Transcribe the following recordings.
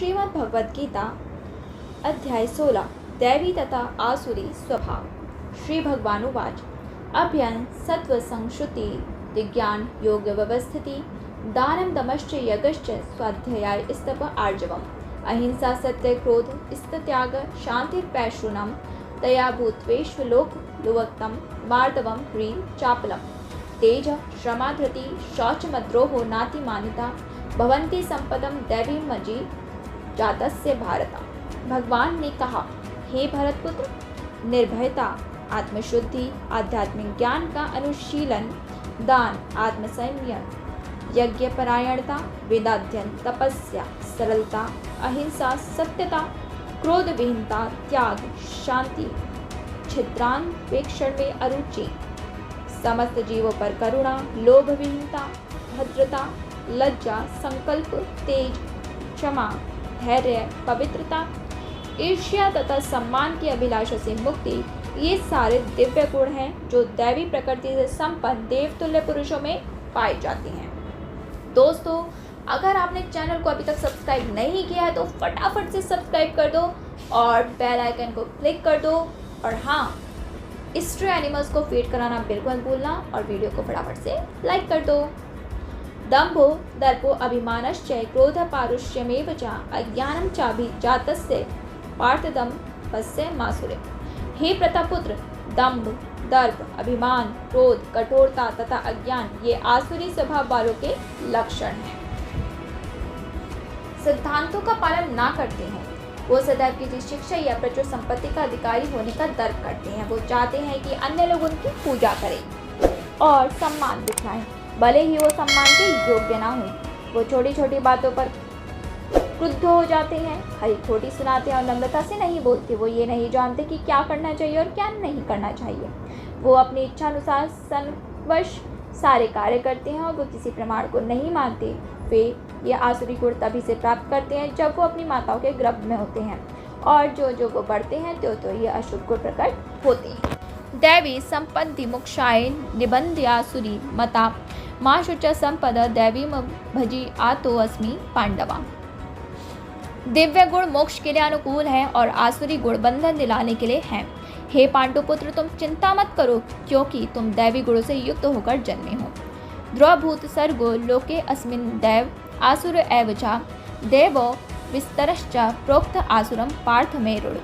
श्रीमद् भगवद गीता अध्याय 16 दैवी तथा आसुरी स्वभाव। श्री भगवानुवाच अभ्यन सत्व संश्रुति विज्ञान योग व्यवस्थिति दानम दमश्च यज्ञश्च स्वाध्याय स्तप आर्जवम अहिंसा सत्य क्रोध स्तत्याग शांति पैश्रुनम दया भूत्वेश्वलोक लुवक्तम मार्दवम ह्रीं चापलम तेज श्रमा धृति शौचमद्रोहो नातिमानिता भवन्ति संपदम दैवी मजी जातस्य भारत। भगवान ने कहा, हे भरतपुत्र, निर्भयता, आत्मशुद्धि, आध्यात्मिक ज्ञान का अनुशीलन, दान, आत्मसंयम, यज्ञ परायणता, वेदाध्ययन, तपस्या, सरलता, अहिंसा, सत्यता, क्रोध विहीनता, त्याग, शांति, छिद्रान्वेक्षण में अरुचि, समस्त जीवों पर करुणा, लोभ विहीनता, भद्रता, लज्जा, संकल्प, तेज, क्षमा, धैर्य, पवित्रता, ईर्ष्या तथा सम्मान की अभिलाषा से मुक्ति, ये सारे दिव्य गुण हैं जो दैवी प्रकृति से संपन्न देवतुल्य पुरुषों में पाए जाते हैं। दोस्तों, अगर आपने चैनल को अभी तक सब्सक्राइब नहीं किया है तो फटाफट से सब्सक्राइब कर दो और बेल आइकन को क्लिक कर दो। और हाँ, स्ट्रे एनिमल्स को फीड कराना बिल्कुल मत भूलना और वीडियो को फटाफट से लाइक कर दो। दंभो दर्पो अभिमानश्च क्रोध पारुष्यमेव च अज्ञानम चाभिजातस्य पार्थदम पस्य मासुरे। हे प्रतापुत्र, दंभ, दर्प, अभिमान, क्रोध, कठोरता तथा अज्ञान ये आसुरी स्वभाव वालों के लक्षण हैं। सिद्धांतों का पालन ना करते हैं। वो सदैव किसी शिक्षा या प्रचुर संपत्ति का अधिकारी होने का तर्क करते हैं। वो चाहते हैं कि अन्य लोग उनकी पूजा करें और सम्मान दिखाएं, भले ही वो सम्मान के योग्य ना हो। वो छोटी छोटी बातों पर क्रुद्ध हो जाते हैं, हरी खोटी सुनाते हैं और नम्रता से नहीं बोलते। वो ये नहीं जानते कि क्या करना चाहिए और क्या नहीं करना चाहिए। वो अपनी इच्छा अनुसार संवश सारे कार्य करते हैं और वो किसी प्रमाण को नहीं मानते। वे ये आसुरी गुण तभी से प्राप्त करते हैं जब वो अपनी माताओं के गर्भ में होते हैं और जो वो बढ़ते हैं तो ये अशुभ गुण प्रकट होते हैं। दैवी संपत्ति मुक्षाय निबंध्यासुरी मता माँ शुच संपद दैवी भजी आतो अस्मि पांडवा। दिव्य गुण मोक्ष के लिए अनुकूल है और आसुरी गुण बंधन दिलाने के लिए हैं। हे पांडुपुत्र, तुम चिंता मत करो क्योंकि तुम दैवी गुणों से युक्त होकर जन्मे हो। द्रवभूत सर्गो लोके अस्मिन् दैव आसुर एव च देवो विस्तरश्च प्रोक्त आसुरम पार्थ में रुड़।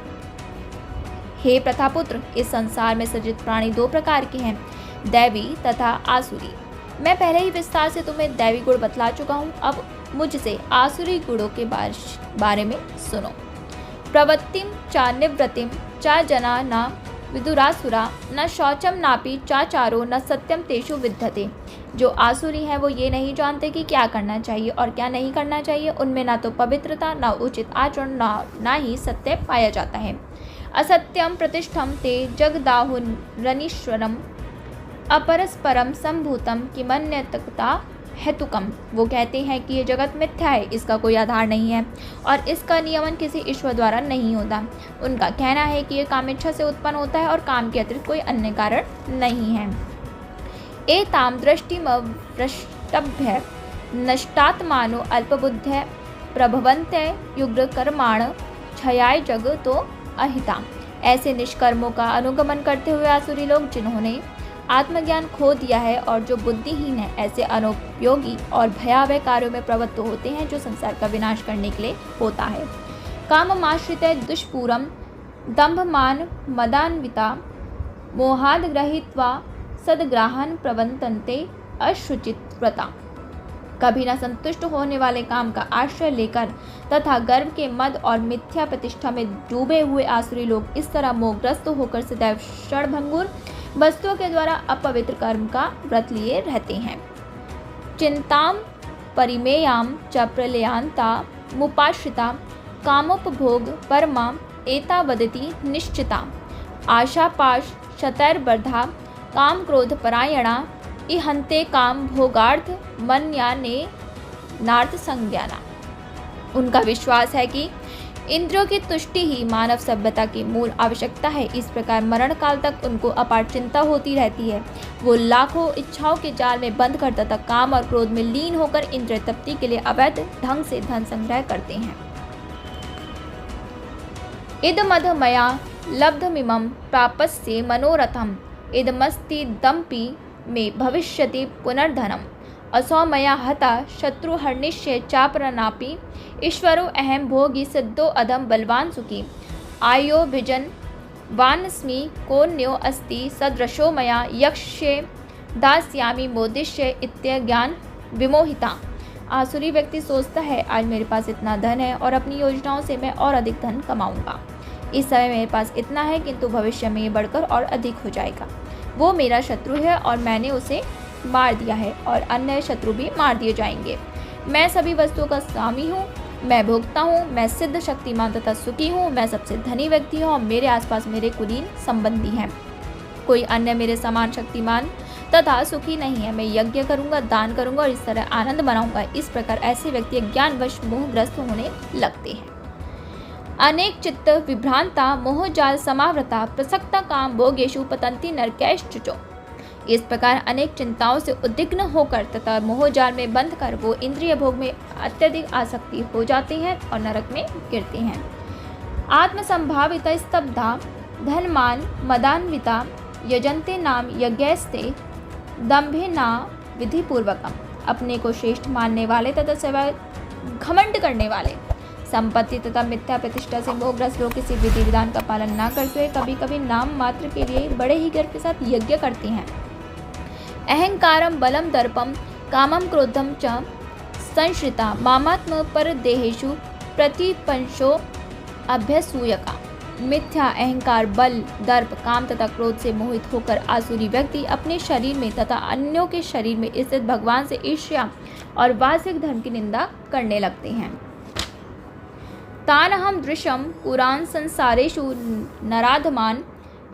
हे प्रथापुत्र, इस संसार में सृजित प्राणी दो प्रकार के हैं, दैवी तथा आसुरी। मैं पहले ही विस्तार से तुम्हें दैवी गुण बतला चुका हूँ। अब मुझसे आसुरी गुणों के बारे में सुनो। प्रवृत्तिम चा निवृत्तिम चा जना न विदुरासुरा न शौचम नापि चाचारो न सत्यम तेषु विद्यते। जो आसुरी हैं वो ये नहीं जानते कि क्या करना चाहिए और क्या नहीं करना चाहिए। उनमें ना तो पवित्रता, न उचित आचरण, ना ही सत्य पाया जाता है। असत्यम प्रतिष्ठम ते जगदाहुरनीश्वरम अपरस्परम संभूतम किमन्यतकता हेतुकम। वो कहते हैं कि ये जगत मिथ्या है, इसका कोई आधार नहीं है और इसका नियमन किसी ईश्वर द्वारा नहीं होता। उनका कहना है कि ये काम इच्छा से उत्पन्न होता है और काम के अतिरिक्त कोई अन्य कारण नहीं है। एताम दृष्टिमवृष्टभ्य नष्टात्मानो अल्पबुद्ध्य प्रभवन्ते युग्रकर्माण क्षयाय जगतो अहिता। ऐसे निष्कर्मों का अनुगमन करते हुए आसुरी लोग जिन्होंने आत्मज्ञान खो दिया है और जो बुद्धिहीन है, ऐसे अनुपयोगी और भयावह कार्यों में प्रवृत्त होते हैं जो संसार का विनाश करने के लिए होता है। काममाश्रित दुष्पूरम दंभमान मदान्विता मोहाद ग्रहीत्वा सदग्राहन प्रवंतन्ते अशुचित व्रता। कभी न संतुष्ट होने वाले काम का आश्रय लेकर तथा गर्व के मद और मिथ्या प्रतिष्ठा में डूबे हुए आसुरी लोग इस तरह मोहग्रस्त होकर सदैव क्षणभंगुर वस्तुओं के द्वारा अपवित्र कर्म का व्रत लिए रहते हैं। चिंताम परिमेयाम च प्रलयांता मुपाश्रिता कामोपभोग परमा एता वदति निश्चिता आशापाश शतैर्बर्धा काम क्रोध परायणा इहंते काम भोगार्थ मन्याने नार्थ संज्ञाना। उनका विश्वास है कि इंद्रियों की तुष्टि ही मानव सभ्यता की मूल आवश्यकता है। इस प्रकार मरण काल तक उनको अपार चिंता होती रहती है। वो लाखों इच्छाओं के जाल में बंद कर तथा काम और क्रोध में लीन होकर इंद्रिय तृप्ति के लिए अवैध ढंग से धन संग्रह करते हैं। इदमध मया लब्धमिमं प्रापस्ये मनोरथम् इदमस्तीदमपि मे भविष्यति पुनर्धनम् असौ मया हता शत्रुहर्निश्य चापरनापि ईश्वरो अहं भोगी सिद्धो अधम बलवान सुखी आयो भिजन वानस्मि कोन्यो अस्ति सदृशो मया यक्षे दास्यामि मोदिष्य इत्यज्ञान विमोहिता। आसुरी व्यक्ति सोचता है आज मेरे पास इतना धन है और अपनी योजनाओं से मैं और अधिक धन कमाऊंगा। इस समय मेरे पास इतना है किंतु भविष्य में ये बढ़कर और अधिक हो जाएगा। वो मेरा शत्रु है और मैंने उसे मार दिया है और अन्य शत्रु भी मार दिए जाएंगे। मैं सभी वस्तुओं का स्वामी हूँ, मैं भोगता हूँ, मैं सिद्ध शक्तिमान तथा सुखी हूँ, मैं सबसे धनी व्यक्ति हूँ और मेरे आसपास मेरे कुलीन संबंधी हैं। कोई अन्य मेरे समान शक्तिमान तथा सुखी नहीं है। मैं यज्ञ करूँगा, दान करूँगा और इस तरह आनंद मनाऊंगा। इस प्रकार ऐसे व्यक्ति ज्ञानवश मोहग्रस्त होने लगते हैं। अनेक चित्त विभ्रांता मोहजाल समावृता प्रसक्ता काम भोगेषु पतंती नरकैश्चुचो। इस प्रकार अनेक चिंताओं से उद्विग्न होकर तथा मोहजाल में बंध कर वो इंद्रिय भोग में अत्यधिक आसक्ति हो जाते हैं और नरक में गिरते हैं। आत्मसंभाविता स्तब्धा धनमान मदान्विता यजन्ते नाम यज्ञस्ते दम्भे ना विधिपूर्वकम। अपने को श्रेष्ठ मानने वाले तथा सेवा घमंड करने वाले, संपत्ति तथा मिथ्या प्रतिष्ठा से मोहग्रस्त लोग किसी विधि विधान का पालन न करते हुए कभी कभी नाम मात्र के लिए बड़े ही गर्व के साथ यज्ञ करते हैं। अहंकारम बलम दर्पम कामम क्रोधम च संश्रिता मामात्म पर देहेशु प्रतिपंशो अभ्यसूयका। मिथ्या अहंकार, बल, दर्प, काम तथा क्रोध से मोहित होकर आसुरी व्यक्ति अपने शरीर में तथा अन्यों के शरीर में स्थित भगवान से ईर्ष्या और वास्तविक धर्म की निंदा करने लगते हैं। तानहम दृशम पुराण संसारेषु नराधमान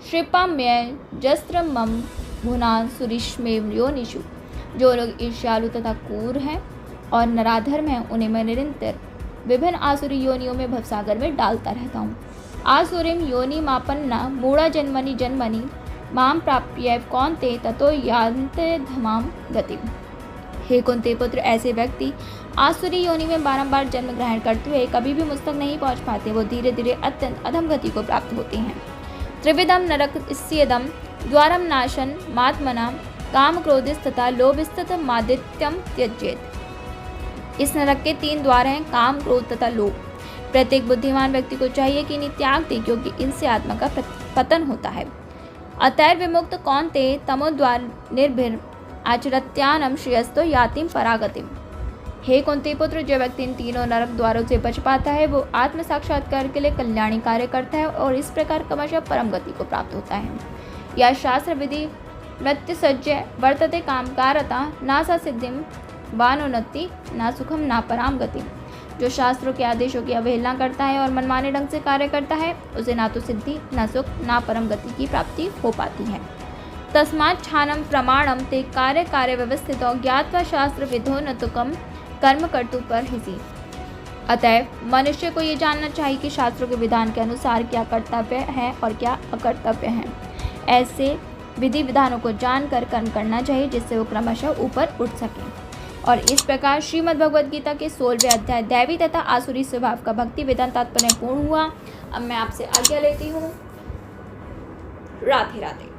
श्रीपाम्य जस्त्रमम भुना सुरिष्मेव योनिषु। जो लोग ईर्ष्यालु तथा क्रूर हैं और नराधर्म हैं उन्हें मैं निरंतर विभिन्न आसुरी योनियों में भवसागर में डालता रहता हूँ। आसुरीम योनि मापन्ना मूढ़ा जन्मनि जन्मनि माम प्राप्य कौन्ते ततो यान्ते धमाम गतिम। हे कुंती पुत्र, ऐसे व्यक्ति आसुरी योनि में बारंबार जन्म ग्रहण करते हुए कभी भी मुझ तक नहीं पहुँच पाते। वो धीरे धीरे अत्यंत अधम गति को प्राप्त होते हैं। त्रिविधम नरक स्येदम द्वारम नाशन मात्मना काम क्रोधिस तथा लोभस्थित मादित्यम त्यजेत। इस नरक के 3 द्वार हैं, काम, क्रोध तथा लोभ। प्रत्येक बुद्धिमान व्यक्ति को चाहिए कि इन्हें त्याग दे क्योंकि इनसे आत्मा का पतन होता है। अतैर विमुक्त कौन्ते तमोद्वार निर्भीर आचरत्यानम श्रेयस्तो यातिम परागतिम। हे कुंती पुत्र, जो व्यक्ति इन तीनों नरक द्वारों से बच पाता है वो आत्म साक्षात्कार के लिए कल्याणी कार्य करता है और इस प्रकार क्रमशः परम गति को प्राप्त होता है। यह शास्त्र विधि मृत्यु सज्जय वर्तते कामकारता ना सा सिद्धिम वानोन्नति ना सुखम ना पराम गति। जो शास्त्रों के आदेशों की अवहेलना करता है और मनमाने ढंग से कार्य करता है उसे ना तो सिद्धि ना सुख ना परम गति की प्राप्ति हो पाती है। तस्मात् छानम प्रमाणम ते कार्य कार्य व्यवस्थितो ज्ञात्वा शास्त्र विधो न तुकम कर्म कर्तु पर हिसी। अतएव मनुष्य को ये जानना चाहिए कि शास्त्रों के विधान के अनुसार क्या कर्तव्य है और क्या अकर्तव्य है। ऐसे विधि विधानों को जानकर कर्म करना चाहिए जिससे वो क्रमशः ऊपर उठ सके। और इस प्रकार श्रीमद् भगवद गीता के 16वें अध्याय दैवी तथा आसुरी स्वभाव का भक्ति वेदांत तात्पर्य पूर्ण हुआ। अब मैं आपसे आज्ञा लेती हूँ। राधे राधे।